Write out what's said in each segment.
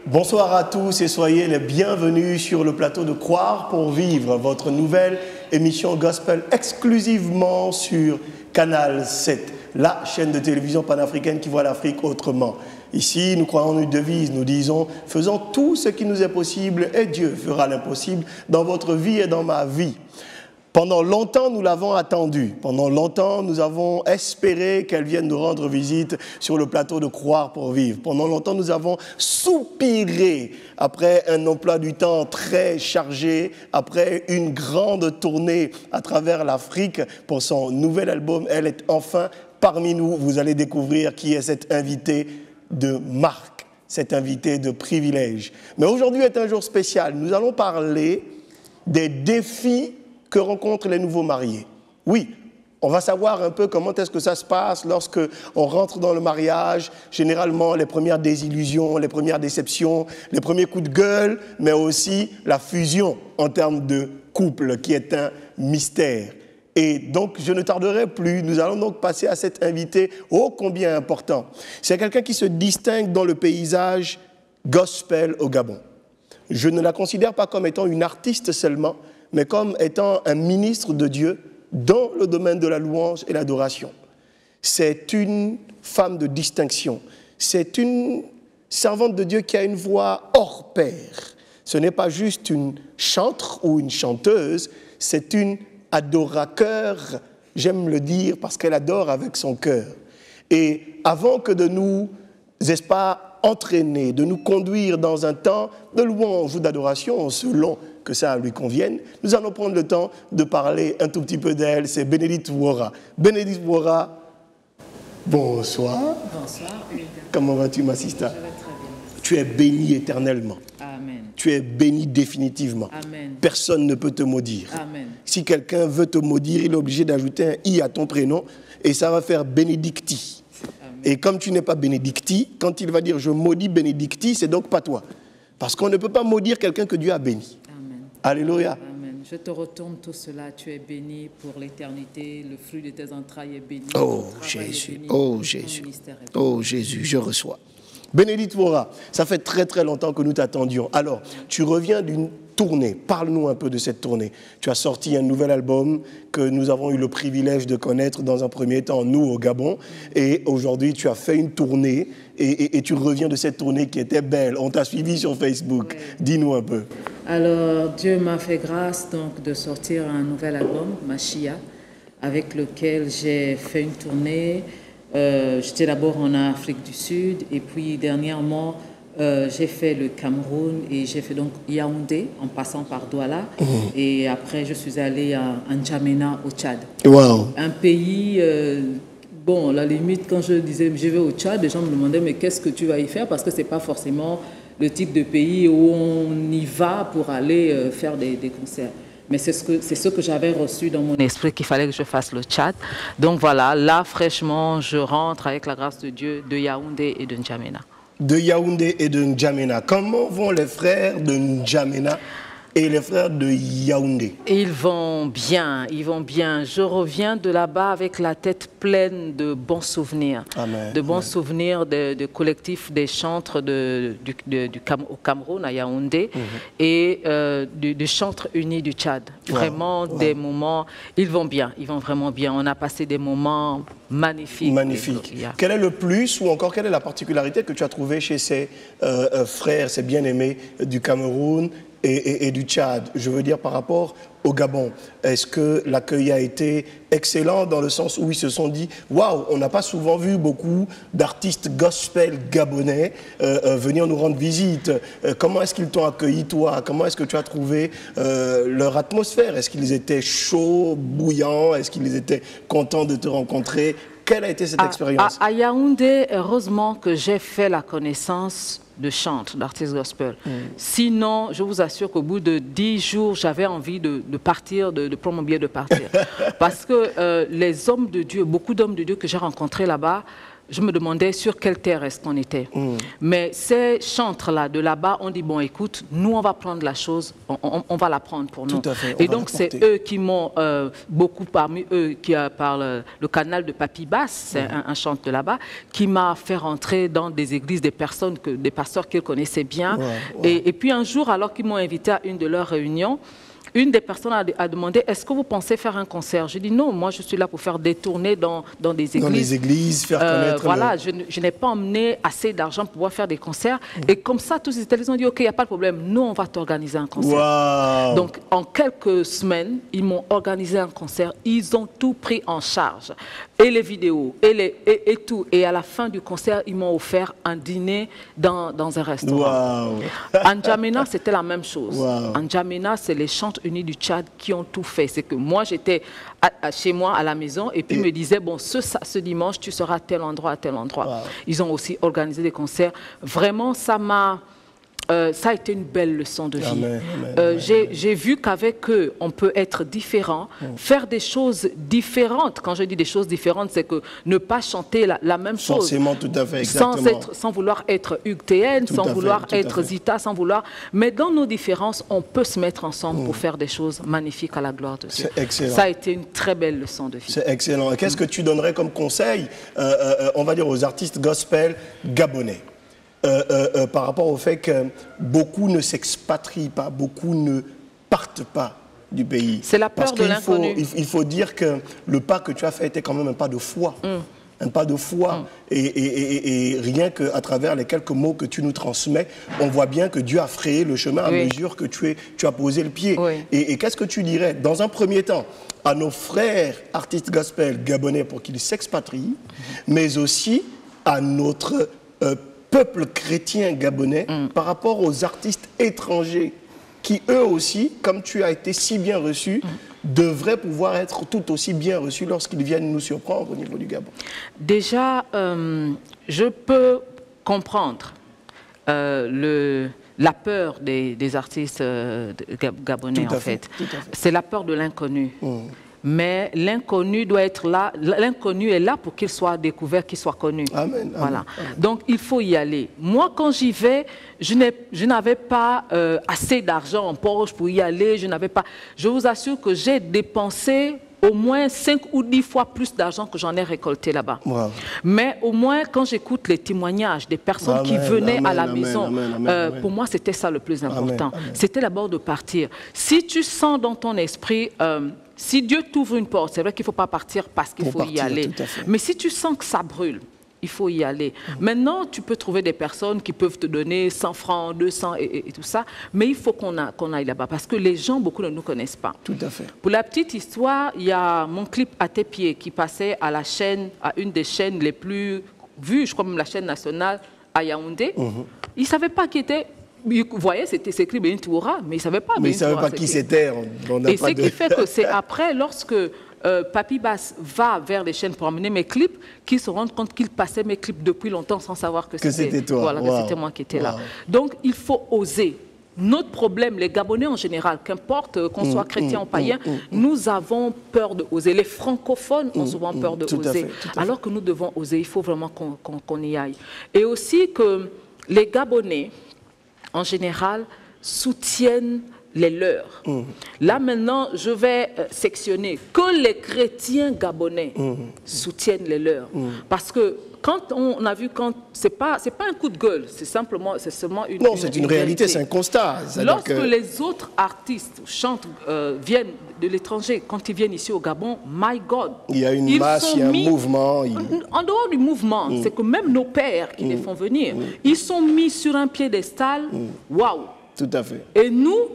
Bonsoir à tous et soyez les bienvenus sur le plateau de Croire pour vivre, votre nouvelle émission gospel exclusivement sur Canal 7, la chaîne de télévision panafricaine qui voit l'Afrique autrement. Ici, nous croyons en une devise, nous disons « Faisons tout ce qui nous est possible et Dieu fera l'impossible dans votre vie et dans ma vie ». Pendant longtemps, nous l'avons attendue. Pendant longtemps, nous avons espéré qu'elle vienne nous rendre visite sur le plateau de Croire pour vivre. Pendant longtemps, nous avons soupiré après un emploi du temps très chargé, après une grande tournée à travers l'Afrique pour son nouvel album. Elle est enfin parmi nous. Vous allez découvrir qui est cette invitée de marque, cette invitée de privilège. Mais aujourd'hui est un jour spécial. Nous allons parler des défis que rencontrent les nouveaux mariés. Oui, on va savoir un peu comment est-ce que ça se passe lorsque on rentre dans le mariage, généralement les premières désillusions, les premières déceptions, les premiers coups de gueule, mais aussi la fusion en termes de couple qui est un mystère. Et donc, je ne tarderai plus, nous allons donc passer à cet invité ô combien important. C'est quelqu'un qui se distingue dans le paysage gospel au Gabon. Je ne la considère pas comme étant une artiste seulement, mais comme étant un ministre de Dieu dans le domaine de la louange et l'adoration. C'est une femme de distinction. C'est une servante de Dieu qui a une voix hors pair. Ce n'est pas juste une chantre ou une chanteuse, c'est une adorateur, j'aime le dire, parce qu'elle adore avec son cœur. Et avant que de nous, n'est-ce pas, entraîner, de nous conduire dans un temps de louange ou d'adoration, selon que ça lui convienne, nous allons prendre le temps de parler un tout petit peu d'elle. C'est Bénédicte Wora. Bénédicte Wora, bonsoir. Bonsoir, Hugues. Comment vas-tu, ma sista? Je vais très bien. Tu es bénie éternellement. Amen. Tu es bénie définitivement. Amen. Personne ne peut te maudire. Amen. Si quelqu'un veut te maudire, il est obligé d'ajouter un i à ton prénom et ça va faire Bénédicti. Amen. Et comme tu n'es pas Bénédicti, quand il va dire je maudis Bénédicti, c'est donc pas toi. Parce qu'on ne peut pas maudire quelqu'un que Dieu a béni. Amen. Alléluia. Amen. Je te retourne tout cela. Tu es béni pour l'éternité. Le fruit de tes entrailles est béni. Oh Ton travail est Jésus, béni. oh Ton Jésus, ministère est béni. oh Jésus, je reçois. Bénédicte Wora, ça fait très très longtemps que nous t'attendions. Alors, tu reviens d'une tournée. Parle-nous un peu de cette tournée. Tu as sorti un nouvel album que nous avons eu le privilège de connaître dans un premier temps, nous, au Gabon. Et aujourd'hui, tu as fait une tournée et tu reviens de cette tournée qui était belle. On t'a suivi sur Facebook. Ouais. Dis-nous un peu. Alors, Dieu m'a fait grâce donc de sortir un nouvel album, Machia, avec lequel j'ai fait une tournée. J'étais d'abord en Afrique du Sud et puis dernièrement j'ai fait le Cameroun et j'ai fait donc Yaoundé en passant par Douala et après je suis allée à N'Djamena au Tchad. Wow. Un pays, bon, à la limite quand je disais je vais au Tchad, les gens me demandaient mais qu'est-ce que tu vas y faire parce que c'est pas forcément le type de pays où on y va pour aller faire des concerts. Mais c'est ce que j'avais reçu dans mon esprit qu'il fallait que je fasse le Tchad. Donc voilà, là fraîchement, je rentre avec la grâce de Dieu de Yaoundé et de N'Djamena. De Yaoundé et de N'Djamena. Comment vont les frères de N'Djamena et les frères de Yaoundé? Ils vont bien, ils vont bien. Je reviens de là-bas avec la tête pleine de bons souvenirs. Amen. De bons Amen. souvenirs de collectifs des chantres au Cameroun, à Yaoundé, et du chantre uni du Tchad. Vraiment des moments, ils vont bien, ils vont vraiment bien. On a passé des moments magnifiques. Magnifique. Quel est le plus ou encore quelle est la particularité que tu as trouvée chez ces frères, ces bien-aimés du Cameroun et du Tchad? Je veux dire par rapport au Gabon. Est-ce que l'accueil a été excellent dans le sens où ils se sont dit « Waouh, on n'a pas souvent vu beaucoup d'artistes gospel gabonais venir nous rendre visite. Comment est-ce qu'ils t'ont accueilli, toi? Comment est-ce que tu as trouvé leur atmosphère? Est-ce qu'ils étaient chauds, bouillants? Est-ce qu'ils étaient contents de te rencontrer? Quelle a été cette expérience? À Yaoundé, heureusement que j'ai fait la connaissance de chantres, d'artistes gospel. Sinon, je vous assure qu'au bout de 10 jours, j'avais envie de partir, de prendre mon billet de partir. Parce que les hommes de Dieu, beaucoup d'hommes de Dieu que j'ai rencontrés là-bas, je me demandais sur quelle terre est-ce qu'on était. Mais ces chantres-là, de là-bas, ont dit, bon, écoute, nous, on va prendre la chose, on va la prendre pour nous. Tout à fait, et donc, c'est eux qui m'ont, beaucoup parmi eux, qui parlent le canal de Papy Basse, c'est un chantre de là-bas, qui m'a fait rentrer dans des églises, des pasteurs qu'ils connaissaient bien. Et puis un jour, alors qu'ils m'ont invité à une de leurs réunions, une des personnes a demandé, est-ce que vous pensez faire un concert? J'ai dit non, moi je suis là pour faire des tournées dans des églises. Dans les églises, faire connaître... Voilà, je n'ai pas emmené assez d'argent pour pouvoir faire des concerts. Et comme ça, tous les Italiens ont dit, ok, il n'y a pas de problème, nous on va t'organiser un concert. Wow. Donc en quelques semaines, ils m'ont organisé un concert, ils ont tout pris en charge. Et les vidéos, et tout. Et à la fin du concert, ils m'ont offert un dîner dans un restaurant. Wow. En N'Djamena, c'était la même chose. Wow. En N'Djamena, c'est les Chantres Unis du Tchad qui ont tout fait. C'est que moi, j'étais chez moi à la maison et puis me disaient, bon, ce dimanche, tu seras à tel endroit, à tel endroit. Wow. Ils ont aussi organisé des concerts. Vraiment, ça a été une belle leçon de vie. J'ai vu qu'avec eux, on peut être différent, faire des choses différentes. Quand je dis des choses différentes, c'est que ne pas chanter la même chose. Forcément, tout à fait, exactement. Sans vouloir être Hugues TN, sans vouloir être Zita, sans vouloir... Mais dans nos différences, on peut se mettre ensemble pour faire des choses magnifiques à la gloire de Dieu. C'est excellent. Ça a été une très belle leçon de vie. C'est excellent. Et qu'est-ce que tu donnerais comme conseil, on va dire, aux artistes gospel gabonais par rapport au fait que beaucoup ne s'expatrient pas, beaucoup ne partent pas du pays? C'est la peur de l'inconnu. Il faut dire que le pas que tu as fait était quand même un pas de foi. Un pas de foi. Et rien qu'à travers les quelques mots que tu nous transmets, on voit bien que Dieu a frayé le chemin à mesure que tu as posé le pied. Et qu'est-ce que tu dirais, dans un premier temps, à nos frères artistes gospel gabonais pour qu'ils s'expatrient, mais aussi à notre peuple chrétien gabonais par rapport aux artistes étrangers qui, eux aussi, comme tu as été si bien reçu, devraient pouvoir être tout aussi bien reçus lorsqu'ils viennent nous surprendre au niveau du Gabon? Déjà, je peux comprendre la peur des artistes gabonais, en fait. C'est la peur de l'inconnu. Mais l'inconnu doit être là. L'inconnu est là pour qu'il soit découvert, qu'il soit connu. Amen, voilà. Amen. Donc, il faut y aller. Moi, quand j'y vais, je n'avais pas assez d'argent en poche pour y aller. Je vous assure que j'ai dépensé au moins 5 ou 10 fois plus d'argent que j'en ai récolté là-bas. Wow. Mais au moins, quand j'écoute les témoignages des personnes qui venaient à la maison, pour moi, c'était ça le plus important. C'était d'abord de partir. Si tu sens dans ton esprit... si Dieu t'ouvre une porte, c'est vrai qu'il ne faut pas partir parce qu'il faut y aller. Mais si tu sens que ça brûle, il faut y aller. Maintenant, tu peux trouver des personnes qui peuvent te donner 100 francs, 200 et tout ça, mais il faut qu'on aille là-bas parce que les gens, beaucoup ne nous connaissent pas. Tout à fait. Pour la petite histoire, il y a mon clip À tes pieds qui passait à une des chaînes les plus vues, je crois même la chaîne nationale à Yaoundé. Ils ne savaient pas qui était... Vous voyez, c'était écrit Béni Toura, mais ils ne savaient pas. Mais ils ne savaient pas qui c'était. Et ce qui fait que c'est après, lorsque Papy Basse va vers les chaînes pour emmener mes clips, qu'ils se rendent compte qu'il passait mes clips depuis longtemps sans savoir que c'était toi. Voilà, que c'était moi qui étais là. Donc, il faut oser. Notre problème, les Gabonais en général, qu'importe qu'on soit chrétien ou païen, nous avons peur de oser. Les francophones ont souvent peur de oser. Alors que nous devons oser, il faut vraiment qu'on y aille. Et aussi que les Gabonais, en général, soutiennent les leurs. Là, maintenant, je vais sectionner que les chrétiens gabonais soutiennent les leurs. Parce que quand on a vu, c'est pas un coup de gueule, c'est seulement une... Non, c'est une réalité, c'est un constat. Lorsque les autres artistes chantent, viennent de l'étranger, quand ils viennent ici au Gabon, my God, il y a une masse, il y a un mouvement. En dehors du mouvement, c'est que même nos pères qui les font venir, ils sont mis sur un piédestal, waouh. Tout à fait. Et nous,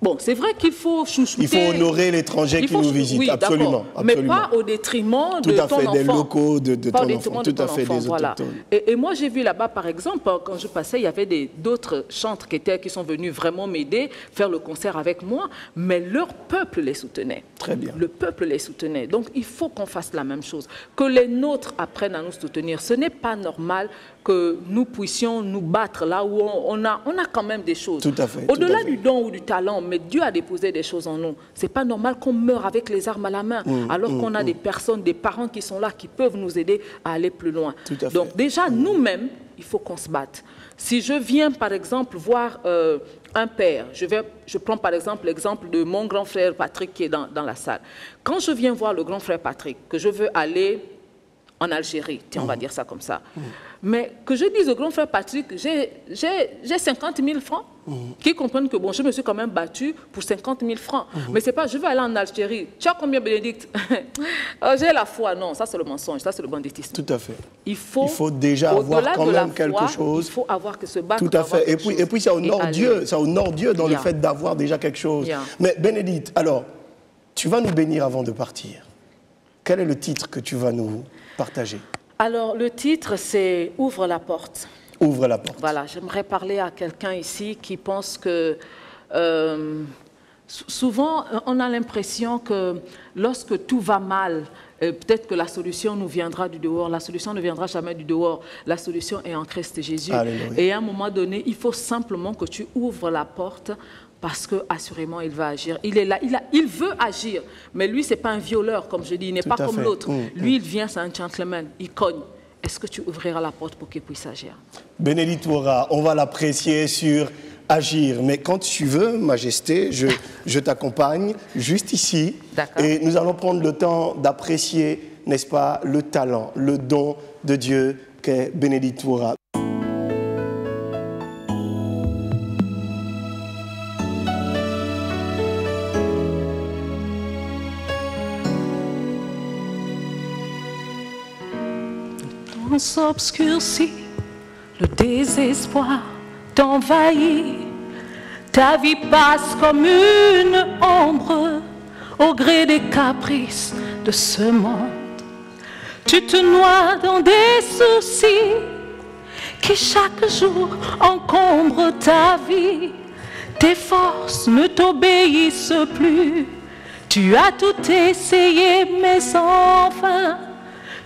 bon, c'est vrai qu'il faut chouchouter. Il faut honorer l'étranger qui nous visite, oui, absolument, absolument. Mais pas au détriment de ton enfant. Tout à fait, des locaux, de ton enfant, tout à fait, des autochtones. Et moi, j'ai vu là-bas, par exemple, quand je passais, il y avait d'autres chantres qui sont venus vraiment m'aider, faire le concert avec moi, mais leur peuple les soutenait. Très bien. Le peuple les soutenait. Donc, il faut qu'on fasse la même chose. Que les nôtres apprennent à nous soutenir. Ce n'est pas normal que nous puissions nous battre là où on a quand même des choses. Tout à fait. Au-delà du don ou du talent, mais Dieu a déposé des choses en nous. Ce n'est pas normal qu'on meure avec les armes à la main, alors qu'on a des personnes, des parents qui sont là, qui peuvent nous aider à aller plus loin. Donc déjà, nous-mêmes, il faut qu'on se batte. Si je viens, par exemple, voir un père, je prends par exemple l'exemple de mon grand frère Patrick qui est dans la salle. Quand je viens voir le grand frère Patrick, que je veux aller en Algérie, tiens, on va dire ça comme ça, mais que je dise au grand frère Patrick, j'ai 50 000 francs, qui comprennent que bon, je me suis quand même battu pour 50 000 francs. Mais c'est pas, je veux aller en Algérie. Tu as combien, Bénédicte? J'ai la foi. Non, ça c'est le mensonge, ça c'est le banditisme. Tout à fait. Il faut déjà avoir quand même quelque chose. Il faut avoir que se battre. Tout à fait. Et puis ça honore Dieu. Ça honore Dieu dans le fait d'avoir déjà quelque chose. Mais Bénédicte, alors, tu vas nous bénir avant de partir. Quel est le titre que tu vas nous partager? Alors, le titre, c'est « Ouvre la porte ». Ouvre la porte. Voilà, j'aimerais parler à quelqu'un ici qui pense que... souvent, on a l'impression que lorsque tout va mal, peut-être que la solution nous viendra du dehors. La solution ne viendra jamais du dehors. La solution est en Christ Jésus. Alléluia. Et à un moment donné, il faut simplement que tu ouvres la porte parce que assurément il va agir. Il est là, il veut agir, mais lui c'est pas un violeur comme je dis, il n'est pas comme l'autre. Lui il vient, c'est un gentleman, il cogne. Est-ce que tu ouvriras la porte pour qu'il puisse agir? Bénédicte Ouattara, on va l'apprécier sur agir, mais quand tu veux, Majesté, je t'accompagne juste ici et nous allons prendre le temps d'apprécier, n'est-ce pas, le talent, le don de Dieu qu'est Bénédicte Ouattara. S'obscurcit, le désespoir t'envahit, ta vie passe comme une ombre au gré des caprices de ce monde. Tu te noies dans des soucis qui chaque jour encombrent ta vie. Tes forces ne t'obéissent plus, tu as tout essayé mais sans fin.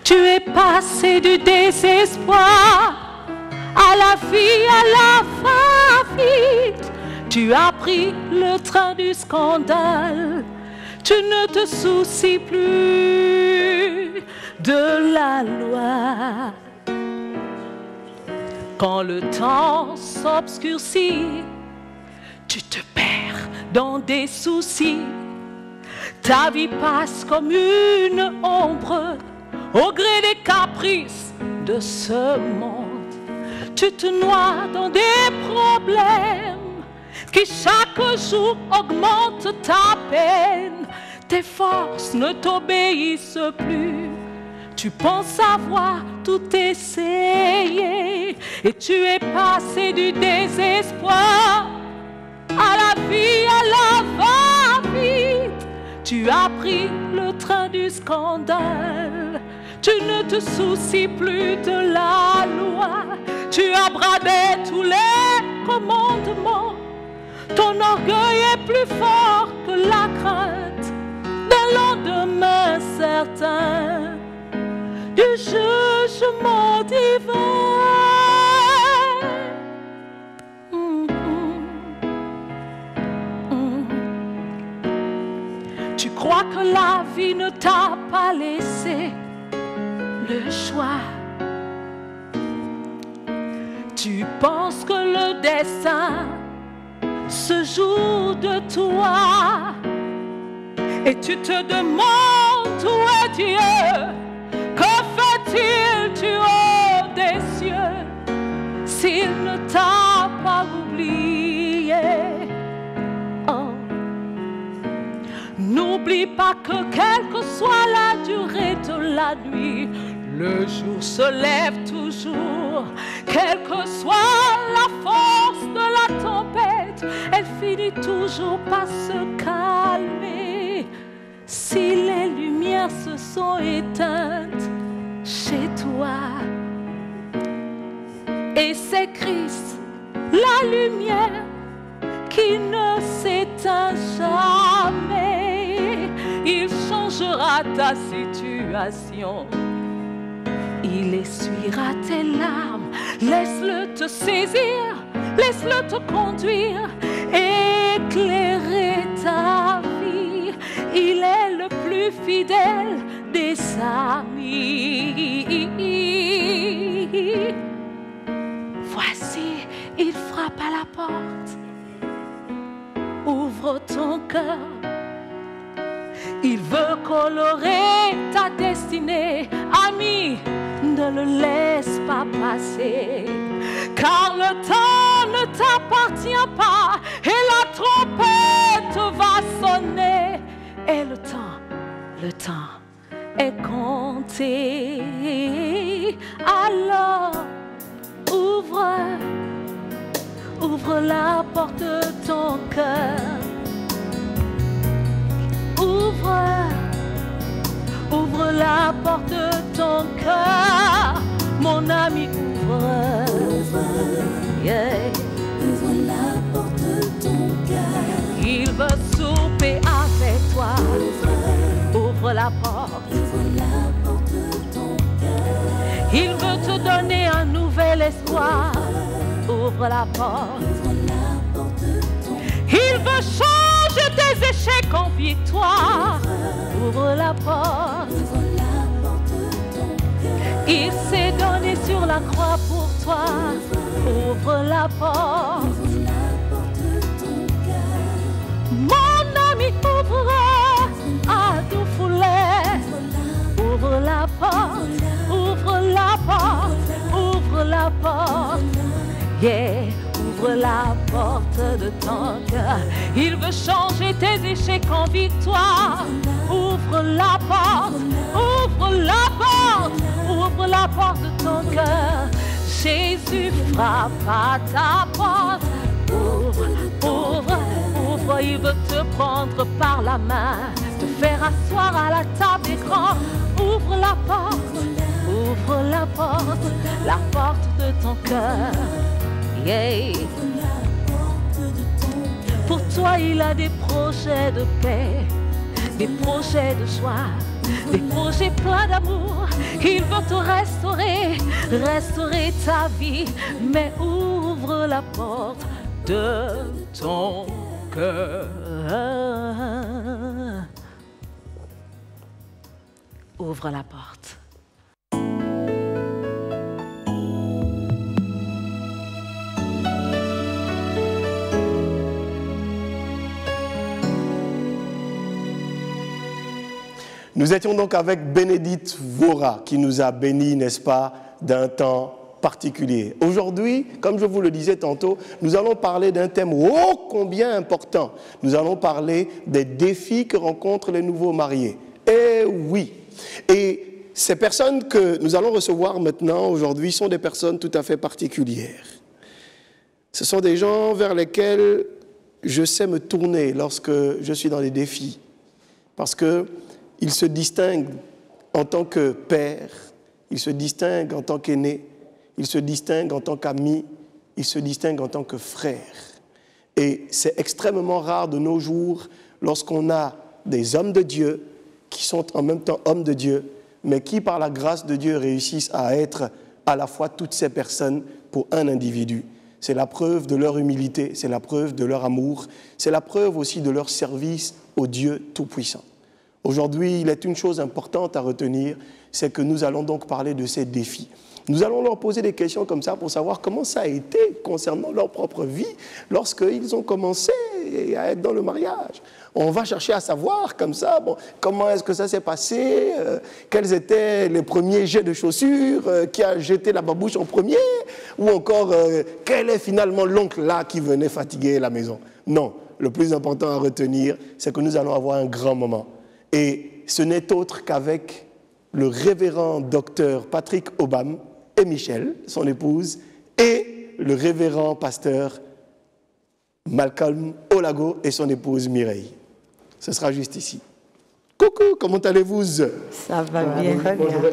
Tu es passé du désespoir à la vie, à la fin vite. Tu as pris le train du scandale. Tu ne te soucies plus de la loi. Quand le temps s'obscurcit, tu te perds dans des soucis. Ta vie passe comme une ombre au gré des caprices de ce monde. Tu te noies dans des problèmes qui chaque jour augmentent ta peine. Tes forces ne t'obéissent plus. Tu penses avoir tout essayé et tu es passé du désespoir à la vie, à la va-vite. Tu as pris le train du scandale. Tu ne te soucies plus de la loi. Tu as bradé tous les commandements. Ton orgueil est plus fort que la crainte d'un lendemain certain du jugement divin. Tu crois que la vie ne t'a pas laissé le choix. Tu penses que le destin se joue de toi et tu te demandes où est Dieu, que fait-il du haut des cieux s'il ne t'a pas oublié. Oh. N'oublie pas que quelle que soit la durée de la nuit, le jour se lève toujours. Quelle que soit la force de la tempête, elle finit toujours par se calmer. Si les lumières se sont éteintes chez toi, et c'est Christ, la lumière qui ne s'éteint jamais, il changera ta situation. il essuiera tes larmes. Laisse-le te saisir, laisse-le te conduire, éclairer ta vie. Il est le plus fidèle des amis. Voici, il frappe à la porte. Ouvre ton cœur. Il veut colorer ta destinée. Ami, ne le laisse pas passer, car le temps ne t'appartient pas et la trompette va sonner. Et le temps est compté. Alors, ouvre la porte de ton cœur. Ouvre la porte de ton cœur, mon ami, ouvre. Yeah. Ouvre la porte de ton cœur. Il veut souper avec toi. Ouvre la porte. Ouvre la porte de ton cœur. Il veut te donner un nouvel espoir. Ouvre la porte. Ouvre la porte de ton cœur. Il veut changer tes échecs en victoire. Ouvre la porte. Ouvre la porte de ton cœur. Il s'est donné sur la croix pour toi. Ouvre la porte. Ouvre la porte de ton cœur. Mon ami, ouvre à tout foulet. Ouvre la porte. Ouvre la porte. Ouvre la porte. Yeah. Ouvre la porte de ton cœur. Il veut changer tes échecs en victoire. Ouvre la porte. Ouvre la porte. Ouvre la porte de ton cœur. Jésus frappe à ta porte. Ouvre, ouvre, ouvre. Il veut te prendre par la main, te faire asseoir à la table d'écran. Ouvre la porte. Ouvre la porte de ton cœur. Yeah. Pour toi, il a des projets de paix, des projets de joie, des projets pleins d'amour. Il veut te restaurer, restaurer ta vie. Mais ouvre la porte de ton cœur. Ouvre la porte. Nous étions donc avec Bénédicte Vora qui nous a bénis, n'est-ce pas, d'un temps particulier. Aujourd'hui, comme je vous le disais tantôt, nous allons parler d'un thème ô combien important. Nous allons parler des défis que rencontrent les nouveaux mariés. Eh oui! Et ces personnes que nous allons recevoir maintenant, aujourd'hui, sont des personnes tout à fait particulières. Ce sont des gens vers lesquels je sais me tourner lorsque je suis dans des défis. Parce que ils se distinguent en tant que père, ils se distinguent en tant qu'aîné, ils se distinguent en tant qu'amis, ils se distinguent en tant que frères. Et c'est extrêmement rare de nos jours lorsqu'on a des hommes de Dieu qui sont en même temps hommes de Dieu, mais qui par la grâce de Dieu réussissent à être à la fois toutes ces personnes pour un individu. C'est la preuve de leur humilité, c'est la preuve de leur amour, c'est la preuve aussi de leur service au Dieu Tout-Puissant. Aujourd'hui, il est une chose importante à retenir, c'est que nous allons donc parler de ces défis. Nous allons leur poser des questions comme ça pour savoir comment ça a été concernant leur propre vie lorsqu'ils ont commencé à être dans le mariage. On va chercher à savoir comme ça, bon, comment est-ce que ça s'est passé, quels étaient les premiers jets de chaussures, qui a jeté la babouche en premier, ou encore quel est finalement l'oncle là qui venait fatiguer la maison. Non, le plus important à retenir, c'est que nous allons avoir un grand moment. Et ce n'est autre qu'avec le révérend docteur Patrick Obam et Michel, son épouse, et le révérend pasteur Malcolm Olago et son épouse Mireille. Ce sera juste ici. Coucou, comment allez-vous? Ça va bien.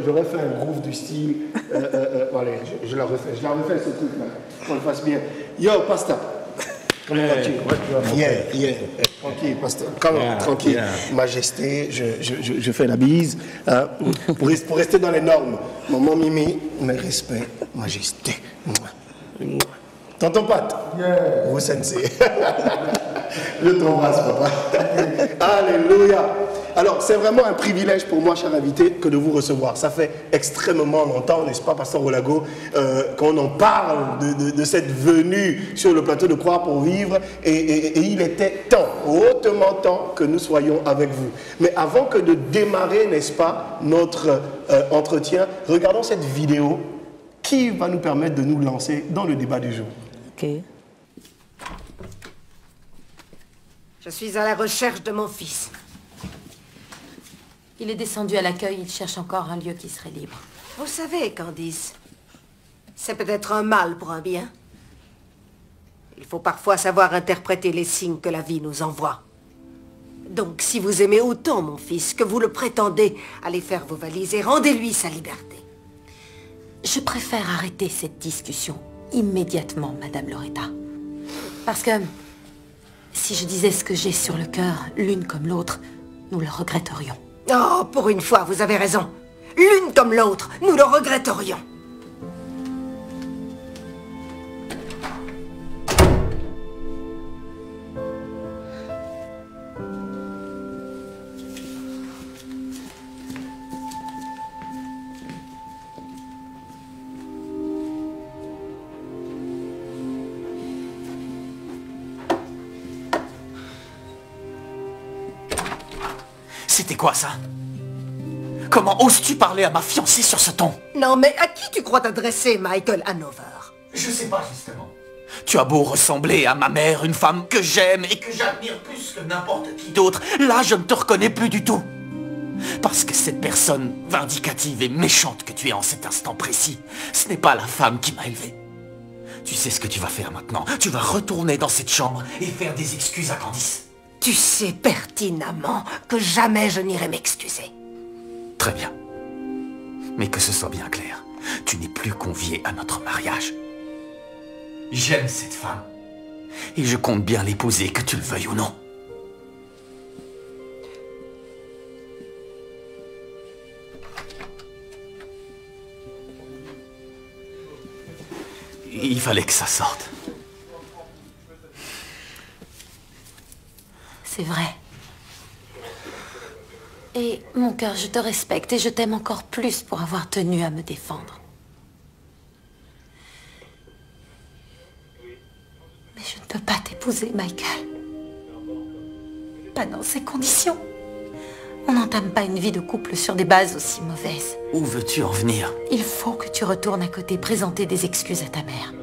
J'aurais fait un groove du style. Allez, je la refais ce truc-là, qu'on le fasse bien. Yo, pasteur. Comment vas-tu? Rien. Tranquille, pasteur. Tranquille. Majesté, je fais la bise. Hein, pour rester dans les normes. Maman Mimi, mes respects, majesté. Tonton Pat, vous sensei. Je t'embrasse, papa. Alléluia. Alors, c'est vraiment un privilège pour moi, cher invité, que de vous recevoir. Ça fait extrêmement longtemps, n'est-ce pas, pasteur Olago, qu'on en parle de cette venue sur le plateau de Croire pour vivre. Et il était temps, hautement temps, que nous soyons avec vous. Mais avant que de démarrer, n'est-ce pas, notre entretien, regardons cette vidéo qui va nous permettre de nous lancer dans le débat du jour. Ok. Je suis à la recherche de mon fils. Il est descendu à l'accueil, il cherche encore un lieu qui serait libre. Vous savez, Candice, c'est peut-être un mal pour un bien. Il faut parfois savoir interpréter les signes que la vie nous envoie. Donc, si vous aimez autant mon fils que vous le prétendez, allez faire vos valises et rendez-lui sa liberté. Je préfère arrêter cette discussion immédiatement, Madame Loretta. Parce que si je disais ce que j'ai sur le cœur, l'une comme l'autre, nous le regretterions. Oh, pour une fois, vous avez raison. L'une comme l'autre, nous le regretterions. C'était quoi ça? Comment oses-tu parler à ma fiancée sur ce ton? Non, mais à qui tu crois t'adresser, Michael Hanover? Je sais pas, justement. Tu as beau ressembler à ma mère, une femme que j'aime et que j'admire plus que n'importe qui d'autre, là je ne te reconnais plus du tout. Parce que cette personne vindicative et méchante que tu es en cet instant précis, ce n'est pas la femme qui m'a élevé. Tu sais ce que tu vas faire maintenant? Tu vas retourner dans cette chambre et faire des excuses à Candice. Tu sais pertinemment que jamais je n'irai m'excuser. Très bien. Mais que ce soit bien clair, tu n'es plus convié à notre mariage. J'aime cette femme. Et je compte bien l'épouser, que tu le veuilles ou non. Il fallait que ça sorte. C'est vrai. Et mon cœur, je te respecte et je t'aime encore plus pour avoir tenu à me défendre. Mais je ne peux pas t'épouser, Michael. Pas dans ces conditions. On n'entame pas une vie de couple sur des bases aussi mauvaises. Où veux-tu en venir? Il faut que tu retournes à côté présenter des excuses à ta mère.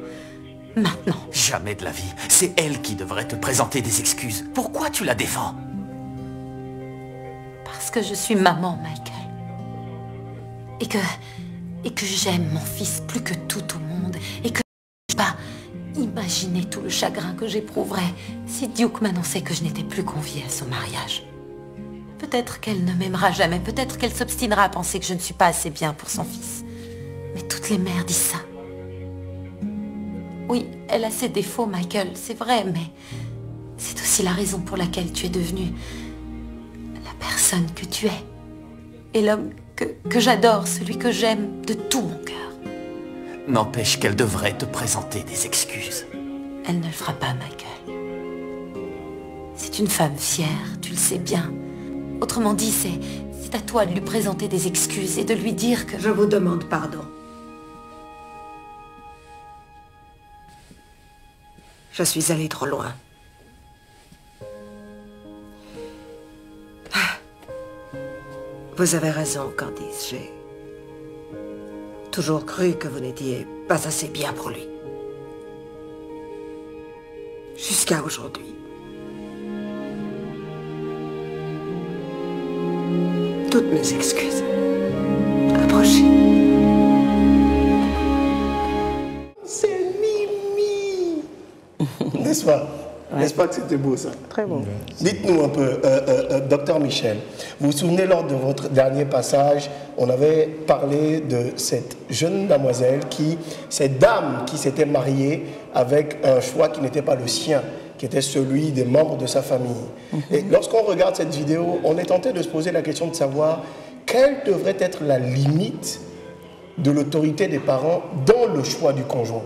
Maintenant. Jamais de la vie. C'est elle qui devrait te présenter des excuses. Pourquoi tu la défends? Parce que je suis maman, Michael. Et que j'aime mon fils plus que tout au monde. Et que je ne peux pas imaginer tout le chagrin que j'éprouverais si Duke m'annonçait que je n'étais plus conviée à son mariage. Peut-être qu'elle ne m'aimera jamais. Peut-être qu'elle s'obstinera à penser que je ne suis pas assez bien pour son fils. Mais toutes les mères disent ça. Oui, elle a ses défauts, Michael, c'est vrai, mais c'est aussi la raison pour laquelle tu es devenu la personne que tu es. Et l'homme que j'adore, celui que j'aime de tout mon cœur. N'empêche qu'elle devrait te présenter des excuses. Elle ne le fera pas, Michael. C'est une femme fière, tu le sais bien. Autrement dit, c'est à toi de lui présenter des excuses et de lui dire que... Je vous demande pardon. Je suis allée trop loin. Vous avez raison, Candice. J'ai toujours cru que vous n'étiez pas assez bien pour lui. Jusqu'à aujourd'hui. Toutes mes excuses. Approchez. C'est Mimi. N'est-ce pas? Ouais. N'est-ce pas que c'était beau ça? Très bon. Dites-nous un peu, docteur Michel, vous vous souvenez lors de votre dernier passage, on avait parlé de cette jeune demoiselle cette dame qui s'était mariée avec un choix qui n'était pas le sien. qui était celui des membres de sa famille. Et lorsqu'on regarde cette vidéo, on est tenté de se poser la question de savoir quelle devrait être la limite de l'autorité des parents dans le choix du conjoint.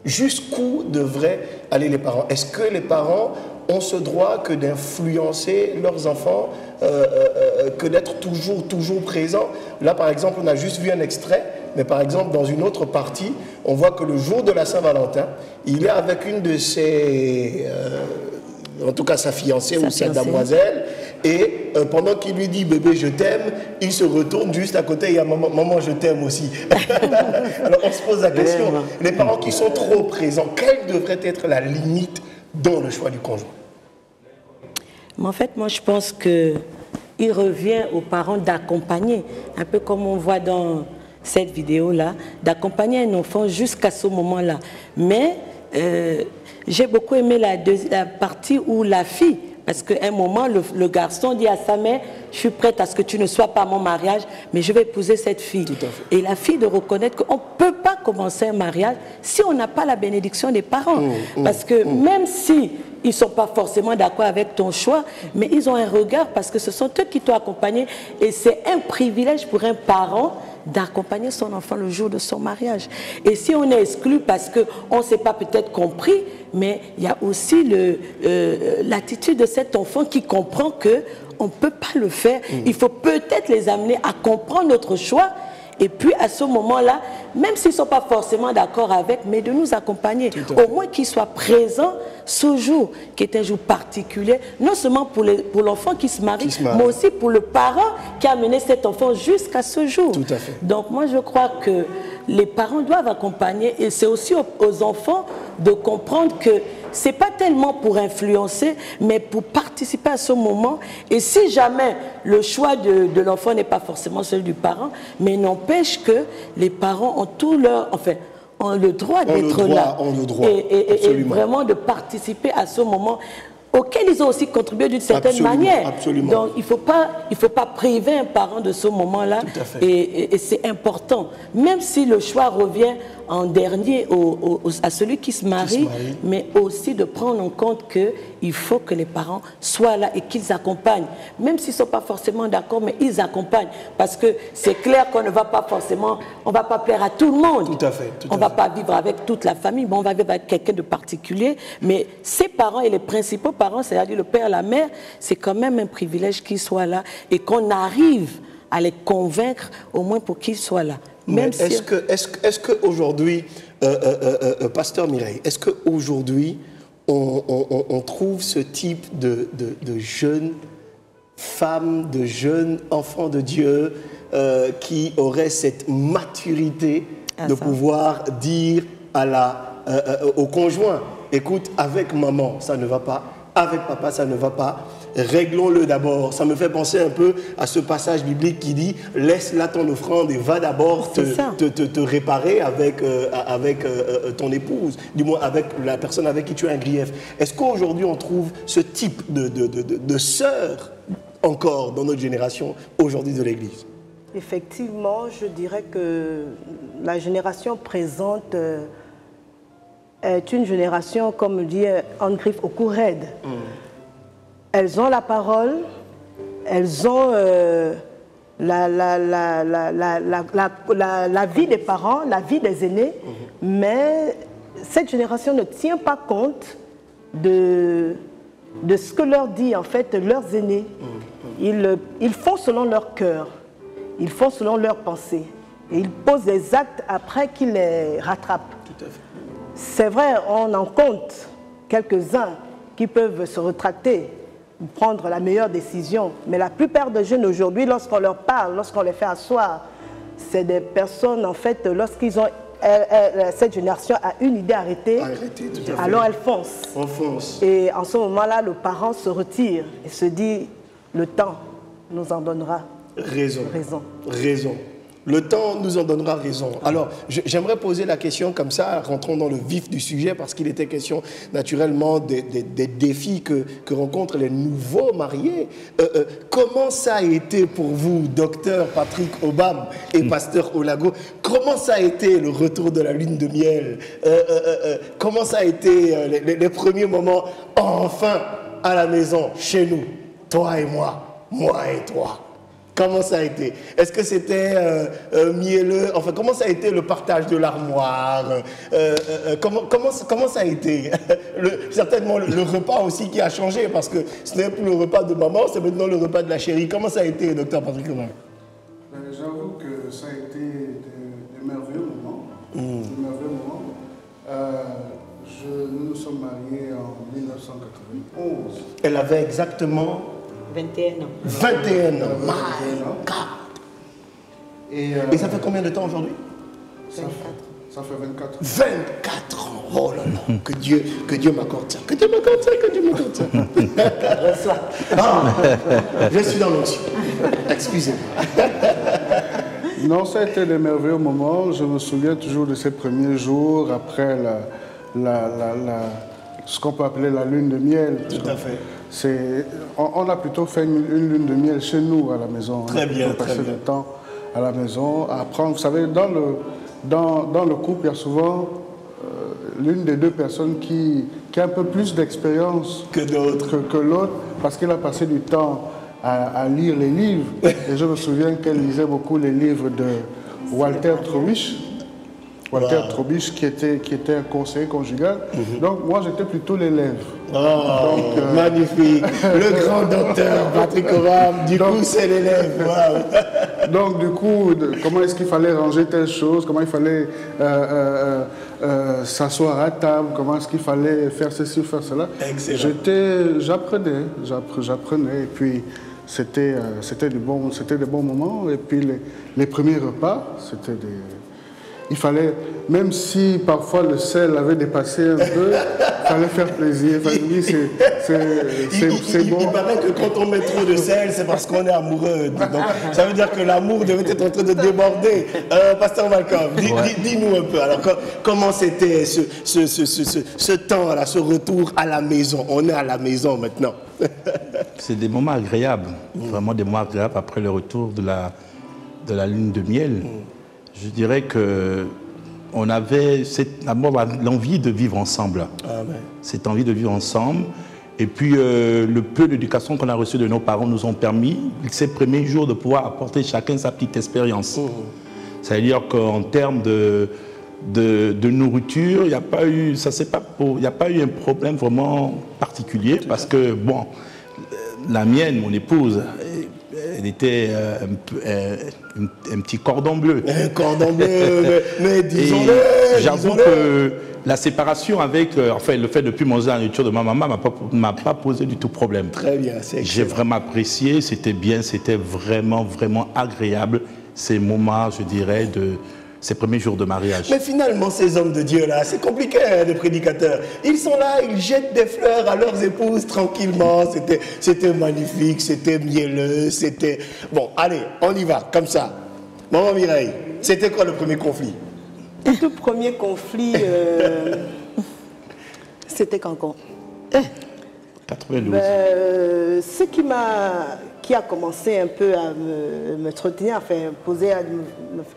Jusqu'où devraient aller les parents? Est-ce que les parents ont ce droit que d'influencer leurs enfants, que d'être toujours présents? Là, par exemple, on a juste vu un extrait, mais par exemple, dans une autre partie, on voit que le jour de la Saint-Valentin, il est avec une de ses... en tout cas sa fiancée ou sa damoiselle, et pendant qu'il lui dit « bébé, je t'aime », il se retourne juste à côté, il y a « maman, je t'aime aussi ». Alors on se pose la question, les parents qui sont trop présents, quelle devrait être la limite dans le choix du conjoint? Mais en fait, moi je pense qu'il revient aux parents d'accompagner, un peu comme on voit dans cette vidéo-là, d'accompagner un enfant jusqu'à ce moment-là. Mais j'ai beaucoup aimé la partie où la fille, parce qu'à un moment, le garçon dit à sa mère, je suis prête à ce que tu ne sois pas à mon mariage, mais je vais épouser cette fille. Et la fille de reconnaître qu'on ne peut pas commencer un mariage si on n'a pas la bénédiction des parents. Parce que même si ils ne sont pas forcément d'accord avec ton choix, mais ils ont un regard parce que ce sont eux qui t'ont accompagné. Et c'est un privilège pour un parent d'accompagner son enfant le jour de son mariage. Et si on est exclu parce qu'on ne s'est pas peut-être compris, mais il y a aussi l'attitude de cet enfant qui comprend qu'on ne peut pas le faire. Il faut peut-être les amener à comprendre notre choix. Et puis à ce moment-là, même s'ils ne sont pas forcément d'accord avec, mais de nous accompagner, au moins qu'ils soient présents ce jour, qui est un jour particulier, non seulement pour l'enfant qui se marie, mais aussi pour le parent qui a amené cet enfant jusqu'à ce jour. Tout à fait. Donc moi je crois que les parents doivent accompagner, et c'est aussi aux enfants de comprendre que ce n'est pas tellement pour influencer, mais pour participer à ce moment. Et si jamais le choix de l'enfant n'est pas forcément celui du parent, mais n'empêche que les parents ont tout leur... Enfin, ont le droit d'être là. Et vraiment de participer à ce moment auquel ils ont aussi contribué d'une certaine manière. Absolument. Donc il ne faut pas priver un parent de ce moment-là. Et c'est important. Même si le choix revient en dernier à celui qui se marie, mais aussi de prendre en compte qu'il faut que les parents soient là et qu'ils accompagnent. Même s'ils ne sont pas forcément d'accord, mais ils accompagnent. Parce que c'est clair qu'on ne va pas forcément, on ne va pas plaire à tout le monde. Tout à fait. On ne va pas vivre avec toute la famille, mais on va vivre avec quelqu'un de particulier. Mais ces parents et les principaux parents, c'est-à-dire le père et la mère, c'est quand même un privilège qu'ils soient là et qu'on arrive à les convaincre au moins pour qu'ils soient là. Est-ce qu'aujourd'hui, Pasteur Mireille, est-ce qu'aujourd'hui, on trouve ce type de jeunes femmes, de jeunes enfants de Dieu qui auraient cette maturité de pouvoir dire au conjoint, écoute, avec maman, ça ne va pas, avec papa, ça ne va pas, réglons-le d'abord. Ça me fait penser un peu à ce passage biblique qui dit « Laisse là ton offrande et va d'abord te réparer avec ton épouse, du moins avec la personne avec qui tu as un grief. » Est-ce qu'aujourd'hui on trouve ce type de sœurs encore dans notre génération aujourd'hui de l'Église? Effectivement, je dirais que la génération présente est une génération, comme dit André Okourède. Elles ont la parole, elles ont la vie des parents, la vie des aînés, mais cette génération ne tient pas compte de ce que leur dit en fait leurs aînés. Ils font selon leur cœur, ils font selon leurs pensées, et ils posent des actes après qu'ils les rattrapent. Tout à fait. C'est vrai, on en compte quelques-uns qui peuvent se retracter, prendre la meilleure décision. Mais la plupart des jeunes aujourd'hui, lorsqu'on leur parle, lorsqu'on les fait asseoir, c'est des personnes, en fait, lorsqu'ils ont... cette génération a une idée arrêtée, alors elle fonce. On fonce. Et en ce moment-là, le parent se retire et se dit, le temps nous en donnera raison. Le temps nous en donnera raison. Alors, j'aimerais poser la question comme ça, rentrons dans le vif du sujet, parce qu'il était question naturellement des défis que rencontrent les nouveaux mariés. Comment ça a été pour vous, docteur Patrick Obam et pasteur Olago, comment ça a été le retour de la lune de miel? Comment ça a été les premiers moments, enfin, à la maison, chez nous, toi et moi et toi? Comment ça a été? Est-ce que c'était mielleux? Enfin, comment ça a été le partage de l'armoire? Comment ça a été? Certainement le repas aussi qui a changé, parce que ce n'est plus le repas de maman, c'est maintenant le repas de la chérie. Comment ça a été, docteur Patrick Obam? J'avoue que ça a été des merveilleux moments. Des merveilleux moments. Nous nous sommes mariés en 1991. Elle avait exactement 21 ans. 21 ans. My God. Et ça fait combien de temps aujourd'hui? 24. Ça fait 24 ans. 24 ans. Oh là là. Que Dieu m'accorde ça. Que Dieu m'accorde ça. Que Dieu m'accorde ça. Je suis dans l'onction. Excusez-moi. Non, ça a été des merveilleux moments. Je me souviens toujours de ces premiers jours après ce qu'on peut appeler la lune de miel. Tout à fait. On a plutôt fait une lune de miel chez nous à la maison. Très bien, très bien. Passer du temps à la maison, à apprendre. Vous savez, dans le couple, il y a souvent l'une des deux personnes qui a un peu plus d'expérience que l'autre, parce qu'elle a passé du temps à lire les livres. Et je me souviens qu'elle lisait beaucoup les livres de Walter Trowbridge. Walter Trowbridge qui était un conseiller conjugal. Donc moi j'étais plutôt l'élève. Magnifique. Le grand docteur Patrick Obam, du coup c'est l'élève. Wow. Donc du coup, comment est-ce qu'il fallait ranger telle chose, comment il fallait s'asseoir à table, comment est-ce qu'il fallait faire ceci, faire cela. J'apprenais, et puis c'était des bons moments. Et puis les premiers repas, c'était des... Il fallait, même si parfois le sel avait dépassé un peu, il fallait faire plaisir. Enfin, oui, c'est bon. Il paraît que quand on met trop de sel, c'est parce qu'on est amoureux. Donc, ça veut dire que l'amour devait être en train de déborder. Pasteur Malcolm, dis-nous un peu. Alors, comment c'était ce temps-là, ce retour à la maison? On est à la maison maintenant. C'est des moments agréables, vraiment des moments agréables après le retour de la lune de miel. Je dirais qu'on avait d'abord l'envie de vivre ensemble. Amen. Cette envie de vivre ensemble. Et puis, le peu d'éducation qu'on a reçu de nos parents nous ont permis, ces premiers jours, de pouvoir apporter chacun sa petite expérience. C'est-à-dire qu'en termes de nourriture, il n'y a pas eu, il n'y a pas eu un problème vraiment particulier, parce que, bon, la mienne, mon épouse, elle était un petit cordon bleu. Un cordon bleu, mais disons-le. J'avoue que la séparation avec, enfin, le fait de ne plus manger la nourriture de ma maman ne m'a pas posé du tout problème. Très bien, c'est excellent. J'ai vraiment apprécié, c'était bien, c'était vraiment, vraiment agréable ces moments, je dirais, de ces premiers jours de mariage. Mais finalement, ces hommes de Dieu-là, c'est compliqué, hein, les prédicateurs. Ils sont là, ils jettent des fleurs à leurs épouses tranquillement. C'était magnifique, c'était mielleux, c'était... Bon, allez, on y va, comme ça. Maman Mireille, c'était quoi le premier conflit? Le tout premier conflit, c'était quand 92. Ce qui a commencé un peu à me retenir,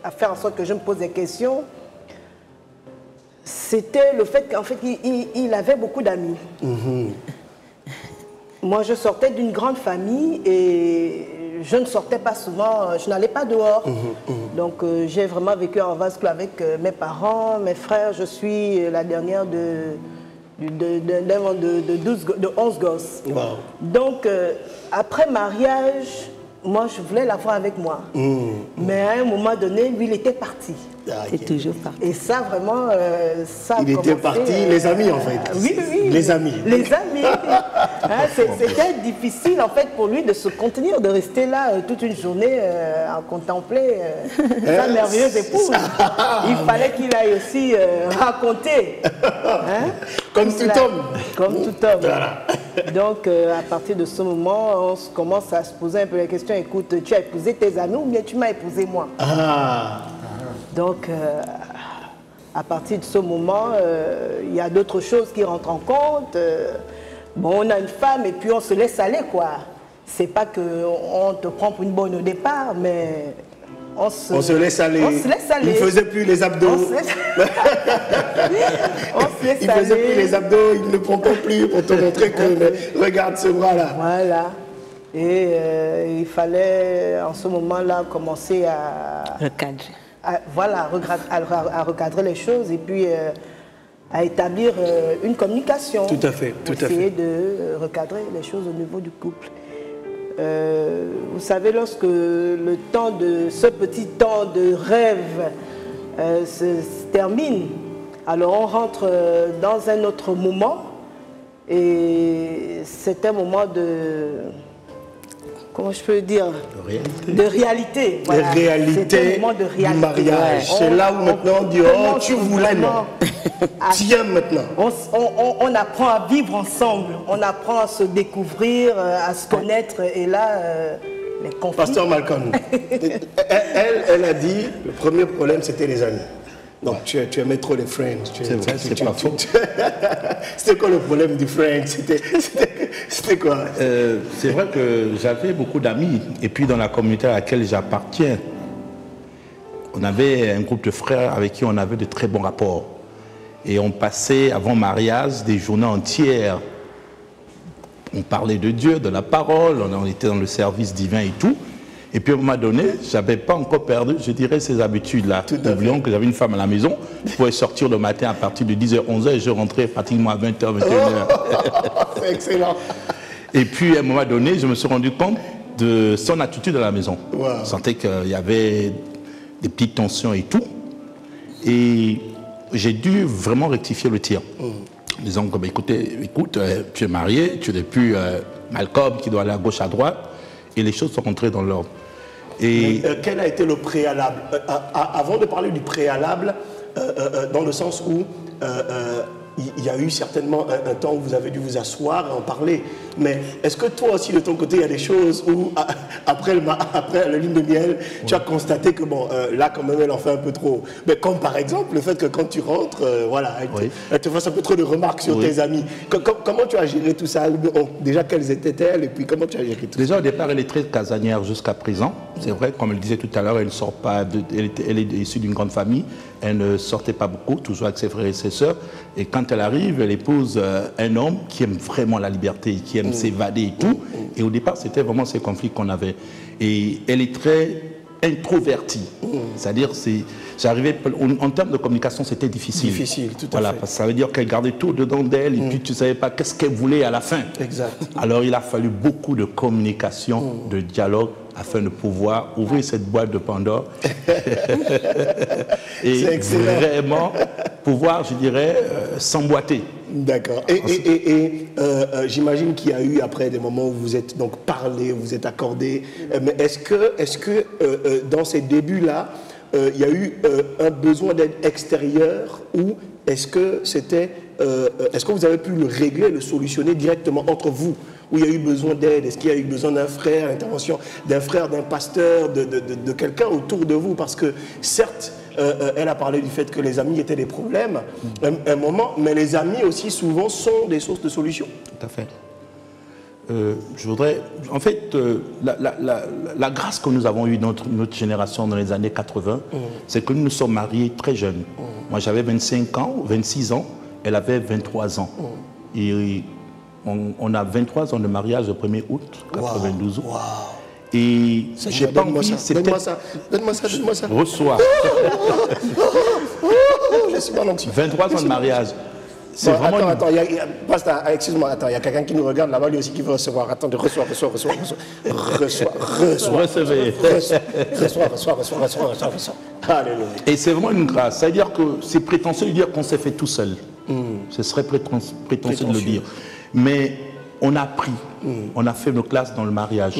à faire en sorte que je me pose des questions, c'était le fait qu'en fait, il avait beaucoup d'amis. Moi, je sortais d'une grande famille et je ne sortais pas souvent, je n'allais pas dehors. Donc, j'ai vraiment vécu en vase clos avec mes parents, mes frères. Je suis la dernière de 11 gosses. Wow. Donc, après mariage, moi, je voulais l'avoir avec moi. Mais à un moment donné, lui, il était parti. Il est toujours parti. Et ça, vraiment, ça a Il était parti, les amis, en fait. Oui, oui. Les amis. Les amis. Hein, c'était difficile, en fait, pour lui de se contenir, de rester là toute une journée à contempler sa merveilleuse épouse. Il fallait qu'il aille aussi raconter. Hein, Comme tout homme. Comme tout homme. Voilà. Donc, à partir de ce moment, on commence à se poser un peu la question, écoute, tu as épousé tes amis ou bien tu m'as épousé moi? Donc, à partir de ce moment, il y a d'autres choses qui rentrent en compte. Bon, on a une femme et puis on se laisse aller, quoi. C'est pas qu'on te prend pour une bonne au départ, mais on se laisse aller. On se laisse aller. Il ne faisait plus les abdos. On se laisse il ne faisait plus les abdos, il ne prend pas plus pour te montrer que regarde ce bras-là. Voilà. Et il fallait en ce moment-là commencer à recadrer. À recadrer les choses et puis à établir une communication. Tout à fait, tout à fait. Essayer de recadrer les choses au niveau du couple. Vous savez, lorsque ce petit temps de rêve se termine, alors on rentre dans un autre moment et c'est un moment de... Comment je peux dire? De réalité. Voilà. De réalité, du mariage. C'est là où maintenant on dit, oh, tu voulais, non. Tiens maintenant. On apprend à vivre ensemble, on apprend à se découvrir, à se connaître, et là, les conflits... Pasteur Malcolm, elle a dit, le premier problème, c'était les amis. Donc tu aimais trop les Friends. C'est vrai, c'est pas faux. C'était quoi le problème du Friends? C'était quoi? C'est vrai que j'avais beaucoup d'amis. Et puis dans la communauté à laquelle j'appartiens, on avait un groupe de frères avec qui on avait de très bons rapports. Et on passait avant mariage des journées entières. On parlait de Dieu, de la parole, on était dans le service divin et tout. Et puis à un moment donné, je n'avais pas encore perdu, je dirais, ces habitudes-là. Oublions que j'avais une femme à la maison, je pouvais sortir le matin à partir de 10h, 11h et je rentrais pratiquement à 20h, 21h. C'est excellent. Et puis à un moment donné, je me suis rendu compte de son attitude à la maison. Je sentais qu'il y avait des petites tensions et tout. Et j'ai dû vraiment rectifier le tir. Disons que, écoute, tu es marié, tu n'es plus Malcolm qui doit aller à gauche, à droite. Et les choses sont rentrées dans l'ordre. Et quel a été le préalable? Avant de parler du préalable, dans le sens où il y a eu certainement un temps où vous avez dû vous asseoir et en parler. Mais est-ce que toi aussi, de ton côté, il y a des choses où, après la lune de miel, tu as constaté que, bon, là, quand même, elle en fait un peu trop. Mais comme par exemple, le fait que quand tu rentres, voilà, elle te fasse un peu trop de remarques sur tes amis. Comment tu as géré tout ça? Déjà, quelles étaient-elles? Et puis, comment tu as géré tout ça? Déjà, au départ, elle est très casanière jusqu'à présent. C'est vrai, comme elle disait tout à l'heure, elle ne sort pas, elle est issue d'une grande famille. Elle ne sortait pas beaucoup, toujours avec ses frères et ses sœurs. Et quand elle arrive, elle épouse un homme qui aime vraiment la liberté, qui aime s'évader et tout. Et au départ, c'était vraiment ces conflits qu'on avait. Et elle est très introvertie. C'est-à-dire, j'arrivais, en termes de communication, c'était difficile. Difficile, tout à fait. Parce que ça veut dire qu'elle gardait tout dedans d'elle et puis tu ne savais pas qu'est-ce qu'elle voulait à la fin. Exact. Alors, il a fallu beaucoup de communication, de dialogue, afin de pouvoir ouvrir cette boîte de Pandore et vraiment pouvoir, je dirais, s'emboîter. D'accord. Et j'imagine qu'il y a eu après des moments où vous êtes donc parlé, vous êtes accordé. Mais est-ce que dans ces débuts-là, il y a eu un besoin d'aide extérieure ou est-ce que vous avez pu le régler, le solutionner directement entre vous? Où il y a eu besoin d'aide? Est-ce qu'il y a eu besoin d'un frère, intervention d'un frère, d'un pasteur, de quelqu'un autour de vous? Parce que certes, elle a parlé du fait que les amis étaient des problèmes, un moment, mais les amis aussi souvent sont des sources de solutions. Tout à fait. Je voudrais, en fait, la grâce que nous avons eue notre génération dans les années 80, c'est que nous nous sommes mariés très jeunes. Moi j'avais 25 ans, 26 ans, elle avait 23 ans. Et on a 23 ans de mariage le 1er août 92. Wow. Et j'ai pas envie, donne-moi ça. Reçois. Je suis pas gentil. 23 ans de mariage. C'est vraiment attends, excuse-moi, attends, il y a quelqu'un qui nous regarde là-bas, lui aussi qui veut recevoir. Attendez, reçois. Recevez. Reçois. Alléluia. Et c'est vraiment une grâce. C'est-à-dire que c'est prétentieux de dire qu'on s'est fait tout seul. Ce serait prétentieux de le dire. Mais on a appris, on a fait nos classes dans le mariage.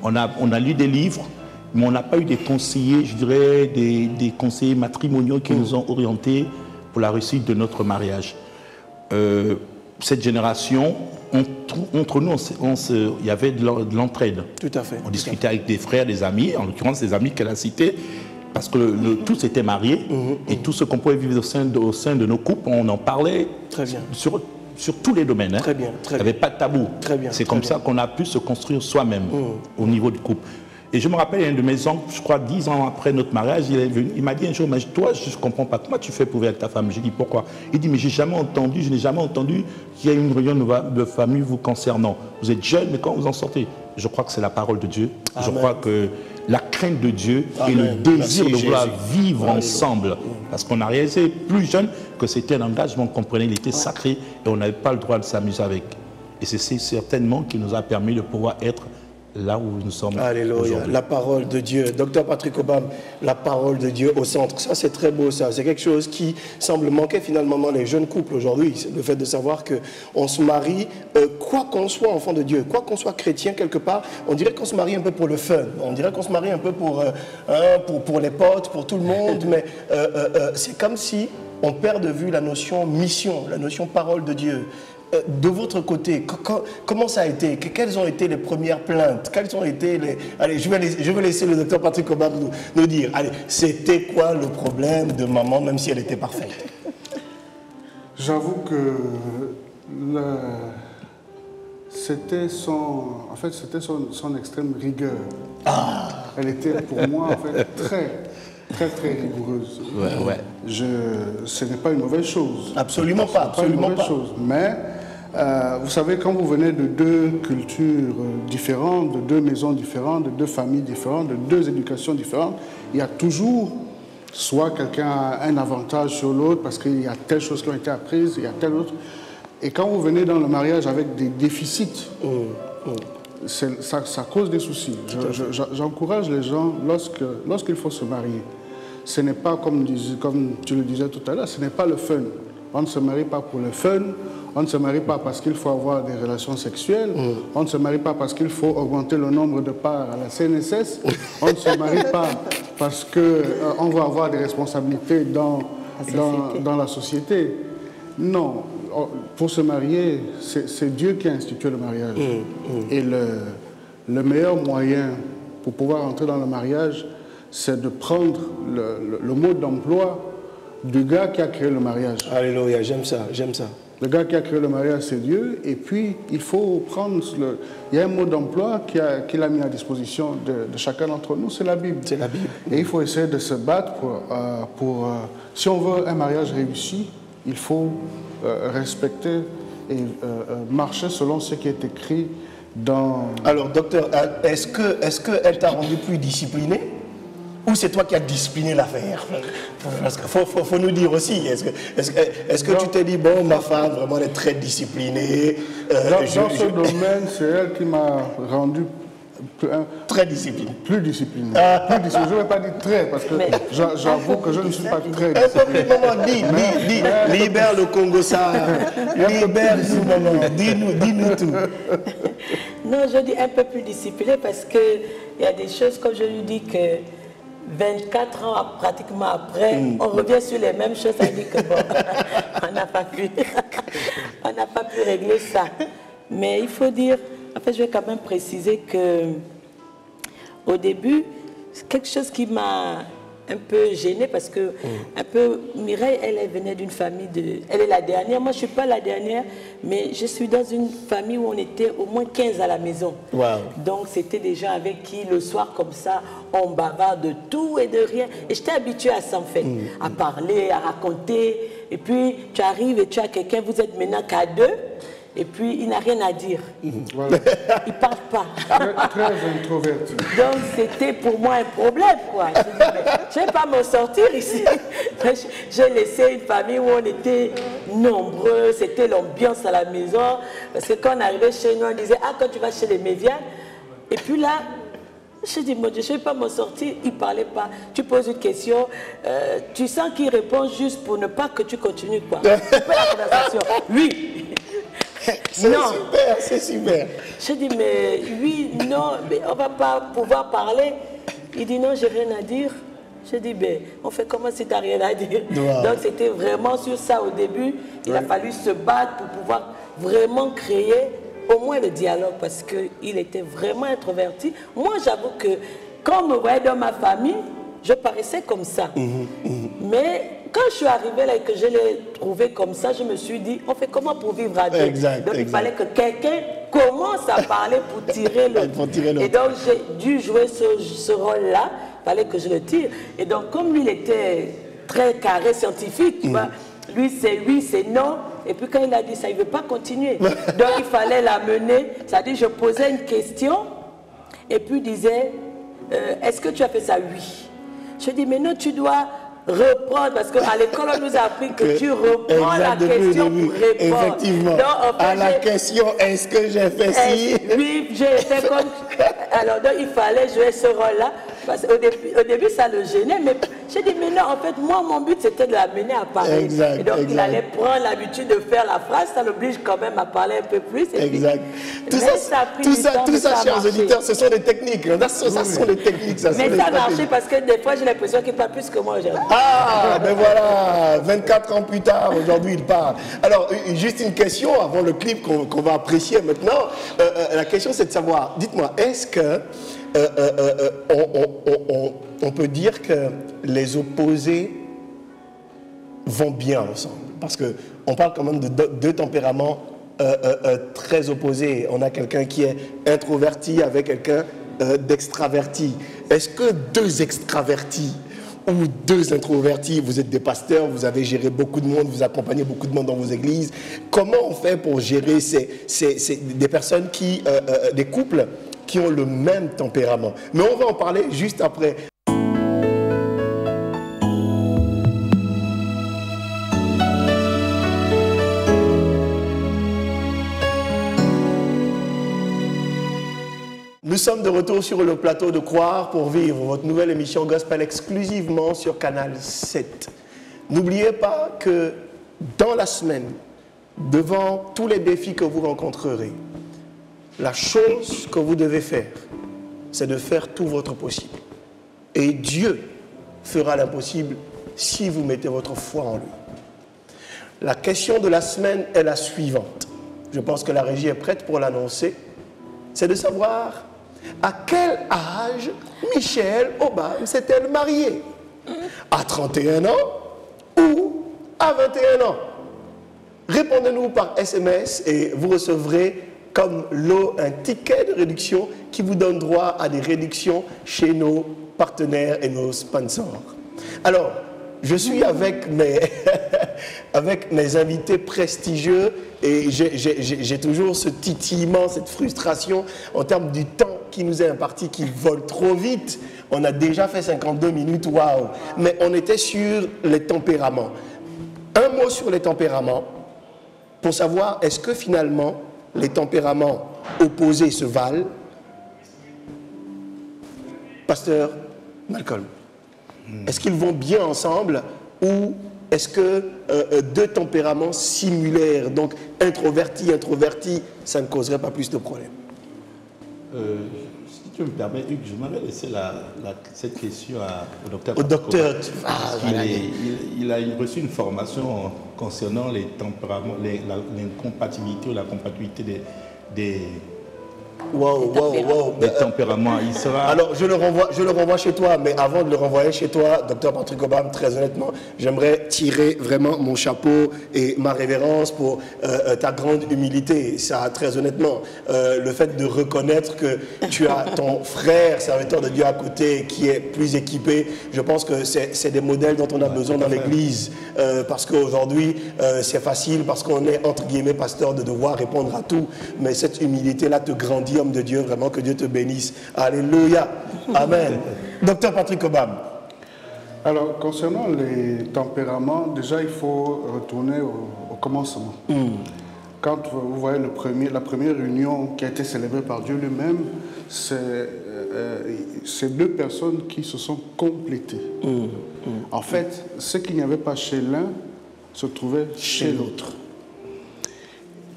On a lu des livres, mais on n'a pas eu des conseillers, je dirais, des conseillers matrimoniaux qui nous ont orientés pour la réussite de notre mariage. cette génération, entre nous, il y avait de l'entraide. Tout à fait. On discutait avec des frères, des amis, en l'occurrence des amis qu'elle a cités, parce que tous étaient mariés, et tout ce qu'on pouvait vivre au sein de nos couples, on en parlait. Très bien. Sur tous les domaines. Hein. Très bien. Il n'y avait pas de tabou. Très bien. C'est comme ça qu'on a pu se construire soi-même au niveau du couple. Et je me rappelle, un de mes oncles, je crois 10 ans après notre mariage, il est venu, il m'a dit un jour, mais toi, je ne comprends pas, comment tu fais pour vivre avec ta femme? J'ai dit, pourquoi? Il dit, mais je n'ai jamais entendu qu'il y ait une réunion de famille vous concernant. Vous êtes jeune, mais quand vous en sortez? Je crois que c'est la parole de Dieu. Amen. Je crois que la crainte de Dieu et le désir de vouloir vivre ensemble. Parce qu'on a réalisé plus jeune que c'était un engagement qu'on prenait, il était sacré et on n'avait pas le droit de s'amuser avec. Et c'est certainement qui nous a permis de pouvoir être là où nous sommes. Alléluia, la parole de Dieu. Docteur Patrick Obam, la parole de Dieu au centre. Ça, c'est très beau, ça. C'est quelque chose qui semble manquer finalement dans les jeunes couples aujourd'hui. C'est le fait de savoir qu'on se marie, quoi qu'on soit enfant de Dieu, quoi qu'on soit chrétien quelque part, on dirait qu'on se marie un peu pour le fun. On dirait qu'on se marie un peu pour les potes, pour tout le monde. Mais c'est comme si on perd de vue la notion mission, la notion parole de Dieu. De votre côté, comment ça a été? Quelles ont été les premières plaintes? Quelles ont été les... Allez, je vais laisser le docteur Patrick Obam nous dire, allez, c'était quoi le problème de maman, même si elle était parfaite? J'avoue que c'était son extrême rigueur. Elle était pour moi, en fait, très rigoureuse. Ce n'est pas une mauvaise chose. Absolument pas. Absolument pas. Mais vous savez, quand vous venez de deux cultures différentes, de deux maisons différentes, de deux familles différentes, de deux éducations différentes, il y a toujours soit quelqu'un a un avantage sur l'autre parce qu'il y a telle chose qui ont été apprises, il y a telle autre. Et quand vous venez dans le mariage avec des déficits, ça cause des soucis. J'encourage les gens, lorsqu'il faut se marier, ce n'est pas, comme tu le disais tout à l'heure, ce n'est pas le fun. On ne se marie pas pour le fun, on ne se marie pas parce qu'il faut avoir des relations sexuelles, on ne se marie pas parce qu'il faut augmenter le nombre de parts à la CNSS, on ne se marie pas parce qu'on va avoir des responsabilités dans la société. Non, pour se marier, c'est Dieu qui a institué le mariage. Et le meilleur moyen pour pouvoir entrer dans le mariage, c'est de prendre le mode d'emploi du gars qui a créé le mariage. Alléluia, j'aime ça, j'aime ça. Le gars qui a créé le mariage, c'est Dieu. Et puis, il faut prendre... Il y a un mode d'emploi qu'il a mis à disposition de chacun d'entre nous, c'est la Bible. C'est la Bible. Et il faut essayer de se battre pour si on veut un mariage réussi, il faut respecter et marcher selon ce qui est écrit dans... Alors, docteur, est-ce qu'elle t'a rendu plus discipliné? Ou c'est toi qui as discipliné l'affaire? Parce qu'il faut nous dire aussi, est-ce que tu t'es dit, bon, ma femme, vraiment, elle est très disciplinée. Dans ce domaine, c'est elle qui m'a rendu très discipliné. Plus discipliné. Je ne vais pas dire très, parce que j'avoue que je ne suis pas très discipliné. Dis, libère le Congo, ça. Libère-nous, maman. Dis-nous tout. Non, je dis un peu plus discipliné parce qu'il y a des choses, comme je lui dis, que 24 ans pratiquement après, on revient sur les mêmes choses, ça dit que bon, on n'a pas pu régler ça. Mais il faut dire, en fait, je vais quand même préciser que au début, c'est quelque chose qui m'a un peu gênée parce que Mireille, elle venait d'une famille elle est la dernière. Moi, je ne suis pas la dernière, mais je suis dans une famille où on était au moins 15 à la maison. Wow. Donc, c'était des gens avec qui, le soir, comme ça, on bavarde de tout et de rien. Et j'étais habituée à ça, en fait, à parler, à raconter. Et puis, tu arrives et tu as quelqu'un, vous êtes maintenant qu'à deux. Et puis, il n'a rien à dire. Voilà. Il ne parle pas. Très introverti. Donc, c'était pour moi un problème, quoi. Je ne vais pas m'en sortir ici. J'ai laissé une famille où on était nombreux. C'était l'ambiance à la maison. Parce que quand on arrivait chez nous, on disait, ah, quand tu vas chez les Méviens. Et puis là, je dis, mon Dieu, je ne vais pas m'en sortir. Il ne parlait pas. Tu poses une question, tu sens qu'il répond juste pour ne pas que tu continues, quoi. Tu fais la conversation. Oui. C'est super. Je dis, mais oui, non, mais on ne va pas pouvoir parler. Il dit, non, j'ai rien à dire. Je dis, ben, on fait comment si tu n'as rien à dire? Wow. Donc, c'était vraiment sur ça au début. Il a fallu se battre pour pouvoir vraiment créer au moins le dialogue parce qu'il était vraiment introverti. Moi, j'avoue que quand on me voyait dans ma famille, je paraissais comme ça. Mais quand je suis arrivée là et que je l'ai trouvé comme ça, je me suis dit, on fait comment pour vivre à deux? Donc il fallait que quelqu'un commence à parler pour tirer l'autre. Et donc j'ai dû jouer ce rôle-là, il fallait que je le tire. Et donc comme lui, il était très carré scientifique, tu vois, lui c'est oui, c'est non. Et puis quand il a dit ça, il ne veut pas continuer. Donc il fallait l'amener, c'est-à-dire je posais une question et puis il disait, est-ce que tu as fait ça? Oui. Je dis, mais non, tu dois reprendre, parce qu'à l'école, on nous a appris que tu reprends la question pour répondre. Effectivement. Donc, en fait, à la question, est-ce que j'ai fait ci? Oui, j'ai fait comme... Alors, donc, il fallait jouer ce rôle-là. Parce qu'au début, ça le gênait, mais j'ai dit, mais non, en fait, moi, mon but, c'était de l'amener à parler. Et donc, il allait prendre l'habitude de faire la phrase, ça l'oblige quand même à parler un peu plus. Et puis, tout ça, chers auditeurs, ce sont des techniques. Ça sont des techniques. Mais ça marchait parce que des fois, j'ai l'impression qu'il parle plus que moi aujourd'hui. Ah, ben voilà, 24 ans plus tard, aujourd'hui, il parle. Alors, juste une question avant le clip qu'on va apprécier maintenant. La question, c'est de savoir, dites-moi, est-ce que on peut dire que les opposés vont bien ensemble? Parce qu'on parle quand même de deux tempéraments très opposés. On a quelqu'un qui est introverti avec quelqu'un d'extraverti. Est-ce que deux extravertis ou deux introvertis, vous êtes des pasteurs, vous avez géré beaucoup de monde, vous accompagnez beaucoup de monde dans vos églises, comment on fait pour gérer des personnes des couples qui ont le même tempérament? Mais on va en parler juste après. Nous sommes de retour sur le plateau de Croire pour vivre, votre nouvelle émission Gospel exclusivement sur Canal 7. N'oubliez pas que dans la semaine, devant tous les défis que vous rencontrerez, la chose que vous devez faire, c'est de faire tout votre possible. Et Dieu fera l'impossible si vous mettez votre foi en lui. La question de la semaine est la suivante. Je pense que la régie est prête pour l'annoncer. C'est de savoir à quel âge Michelle Obama s'est-elle mariée? À 31 ans ou à 21 ans? Répondez-nous par SMS et vous recevrez comme lot un ticket de réduction qui vous donne droit à des réductions chez nos partenaires et nos sponsors. Alors, je suis avec mes invités prestigieux et j'ai toujours ce titillement, cette frustration en termes du temps qui nous est imparti, qui vole trop vite. On a déjà fait 52 minutes, waouh! Mais on était sur les tempéraments. Un mot sur les tempéraments pour savoir est-ce que finalement les tempéraments opposés se valent. Pasteur Malcolm, est-ce qu'ils vont bien ensemble ou est-ce que deux tempéraments similaires, donc introverti, ça ne causerait pas plus de problèmes? Si tu me permets, Hugues, je m'avais laissé cette question au docteur. Au docteur, il a reçu une formation concernant les tempéraments, l'incompatibilité ou la compatibilité des tempéraments. Il sera... Alors, je le renvoie chez toi, mais avant de le renvoyer chez toi, docteur Patrick Obama, très honnêtement, j'aimerais tirer vraiment mon chapeau et ma révérence pour ta grande humilité. Ça, très honnêtement, le fait de reconnaître que tu as ton frère, serviteur de Dieu à côté, qui est plus équipé, je pense que c'est des modèles dont on a besoin dans l'Église, parce qu'aujourd'hui, c'est facile, parce qu'on est, entre guillemets, pasteur, de devoir répondre à tout, mais cette humilité-là te grandit, homme de Dieu, vraiment que Dieu te bénisse. Alléluia. Amen. Docteur Patrick Obama. Alors, concernant les tempéraments, déjà, il faut retourner au commencement. Quand vous voyez la première réunion qui a été célébrée par Dieu lui-même, c'est deux personnes qui se sont complétées. En fait, ce qu'il n'y avait pas chez l'un se trouvait chez l'autre.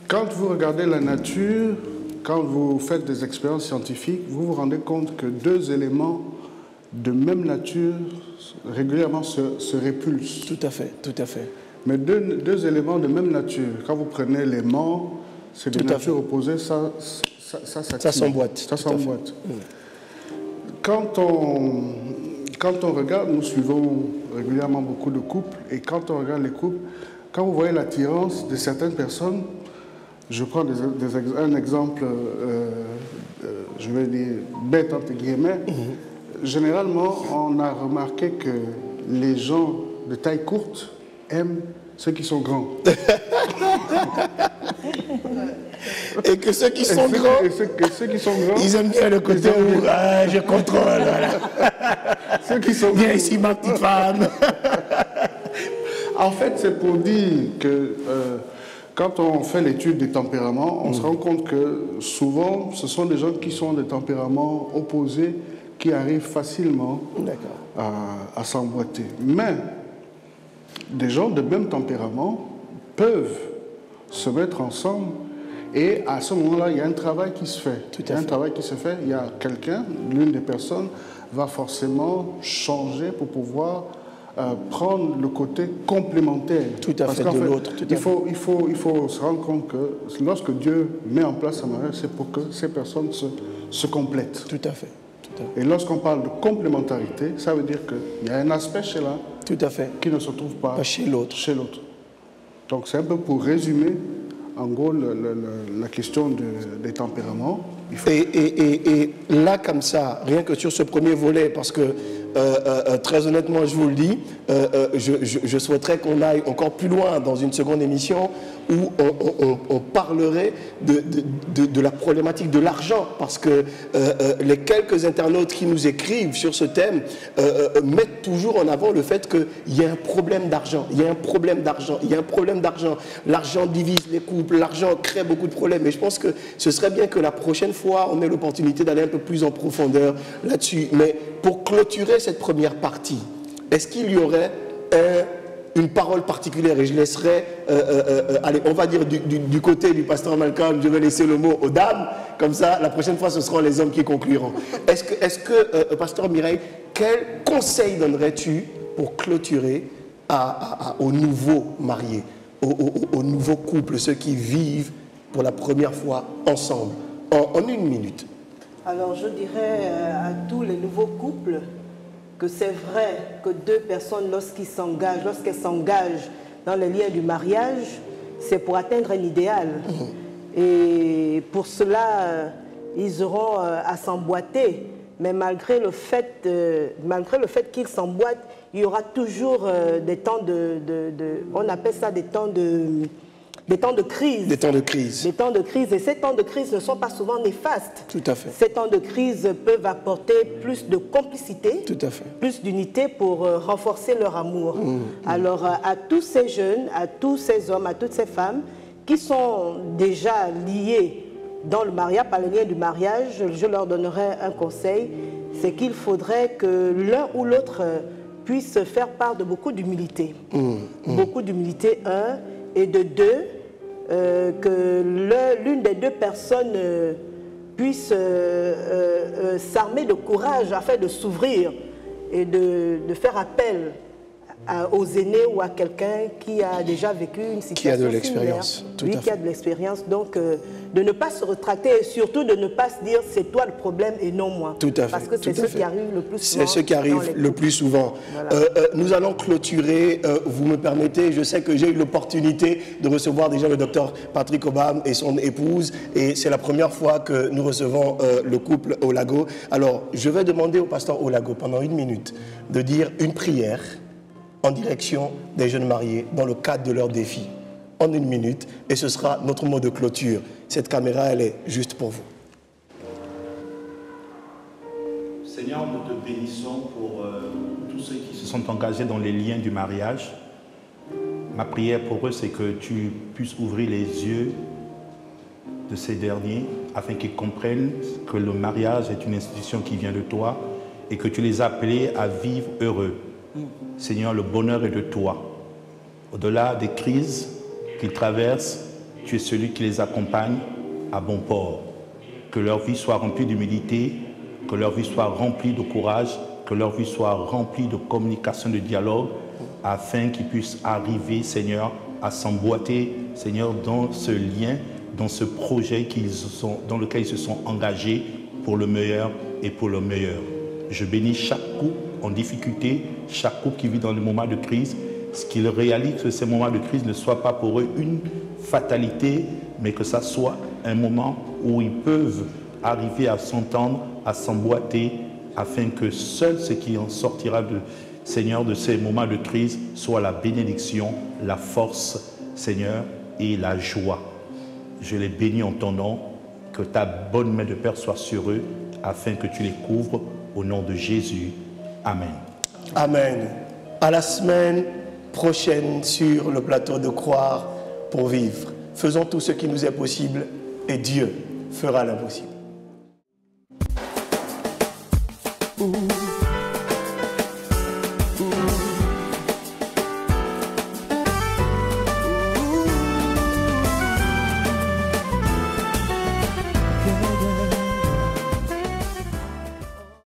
Quand vous regardez la nature, quand vous faites des expériences scientifiques, vous vous rendez compte que deux éléments de même nature régulièrement se répulsent. Tout à fait, tout à fait. Mais deux éléments de même nature, quand vous prenez l'aimant c'est de nature opposée, ça s'emboîte. Ça s'emboîte. Quand on regarde, nous suivons régulièrement beaucoup de couples, et quand on regarde les couples, quand vous voyez l'attirance de certaines personnes, je prends un exemple, je vais dire bête entre guillemets, généralement on a remarqué que les gens de taille courte aiment ceux qui sont grands. Et que ceux qui sont grands, ils aiment bien le côté où je contrôle. Voilà. Ceux qui sont viens ici ma petite femme. En fait, c'est pour dire que quand on fait l'étude des tempéraments, on se rend compte que souvent, ce sont des gens qui sont des tempéraments opposés qui arrivent facilement à s'emboîter. Mais des gens de même tempérament peuvent se mettre ensemble et à ce moment-là, il y a un travail qui se fait. Il y a quelqu'un, l'une des personnes va forcément changer pour pouvoir prendre le côté complémentaire. Tout à fait, de l'autre. Il faut se rendre compte que lorsque Dieu met en place un mariage, c'est pour que ces personnes se complètent. Tout à fait. Et lorsqu'on parle de complémentarité, ça veut dire qu'il y a un aspect chez l'un qui ne se trouve pas chez l'autre. Donc c'est un peu pour résumer, en gros, la question des tempéraments. Et là, comme ça, rien que sur ce premier volet, parce que très honnêtement, je vous le dis, je souhaiterais qu'on aille encore plus loin dans une seconde émission où on parlerait de la problématique de l'argent, parce que les quelques internautes qui nous écrivent sur ce thème mettent toujours en avant le fait qu'il y a un problème d'argent, il y a un problème d'argent, l'argent divise les couples, l'argent crée beaucoup de problèmes, et je pense que ce serait bien que la prochaine fois, on ait l'opportunité d'aller un peu plus en profondeur là-dessus. Mais pour clôturer cette première partie, est-ce qu'il y aurait une parole particulière, et je laisserai, allez, on va dire du côté du pasteur Malcolm, je vais laisser le mot aux dames, comme ça, la prochaine fois, ce seront les hommes qui concluront. Est-ce que pasteur Mireille, quel conseil donnerais-tu pour clôturer aux nouveaux mariés, aux nouveaux couples, ceux qui vivent pour la première fois ensemble, en une minute? Alors, je dirais à tous les nouveaux couples que c'est vrai que deux personnes, lorsqu'elles s'engagent dans les liens du mariage, c'est pour atteindre un idéal. Et pour cela, ils auront à s'emboîter. Mais malgré le fait qu'ils s'emboîtent, il y aura toujours des temps on appelle ça des temps de crise. Des temps de crise. Des temps de crise. Et ces temps de crise ne sont pas souvent néfastes. Tout à fait. Ces temps de crise peuvent apporter plus de complicité, tout à fait, plus d'unité pour renforcer leur amour. Alors, à tous ces jeunes, à tous ces hommes, à toutes ces femmes qui sont déjà liés dans le mariage, par le lien du mariage, je leur donnerai un conseil, c'est qu'il faudrait que l'un ou l'autre puisse faire part de beaucoup d'humilité. Beaucoup d'humilité, et de deux, que l'une des deux personnes puisse s'armer de courage afin de s'ouvrir et de faire appel aux aînés ou à quelqu'un qui a déjà vécu une situation qui a de l'expérience. Oui, qui a de l'expérience. Donc, de ne pas se retracter et surtout de ne pas se dire c'est toi le problème et non moi. Tout à fait. Parce que c'est ce qui arrive le plus souvent. C'est ce qui arrive le plus souvent. Voilà. Nous allons clôturer. Vous me permettez, je sais que j'ai eu l'opportunité de recevoir déjà le docteur Patrick Obam et son épouse. Et c'est la première fois que nous recevons le couple Olago. Alors, je vais demander au pasteur Olago pendant une minute de dire une prière en direction des jeunes mariés dans le cadre de leur défi. En une minute, et ce sera notre mot de clôture. Cette caméra, elle est juste pour vous. Seigneur, nous te bénissons pour tous ceux qui se sont engagés dans les liens du mariage. Ma prière pour eux, c'est que tu puisses ouvrir les yeux de ces derniers afin qu'ils comprennent que le mariage est une institution qui vient de toi et que tu les as appelés à vivre heureux. Seigneur, le bonheur est de toi. Au-delà des crises qu'ils traversent, tu es celui qui les accompagne à bon port. Que leur vie soit remplie d'humilité, que leur vie soit remplie de courage, que leur vie soit remplie de communication, de dialogue, afin qu'ils puissent arriver, Seigneur, à s'emboîter, Seigneur, dans ce lien dans ce projet dans lequel ils se sont engagés pour le meilleur et pour le meilleur. Je bénis chaque couple en difficulté, chaque couple qui vit dans les moments de crise, ce qu'ils réalisent que ces moments de crise ne soient pas pour eux une fatalité, mais que ça soit un moment où ils peuvent arriver à s'entendre, à s'emboîter, afin que seul ce qui en sortira, Seigneur, de ces moments de crise soit la bénédiction, la force, Seigneur, et la joie. Je les bénis en ton nom, que ta bonne main de Père soit sur eux, afin que tu les couvres au nom de Jésus. Amen. Amen. À la semaine prochaine sur le plateau de Croire pour vivre. Faisons tout ce qui nous est possible et Dieu fera l'impossible.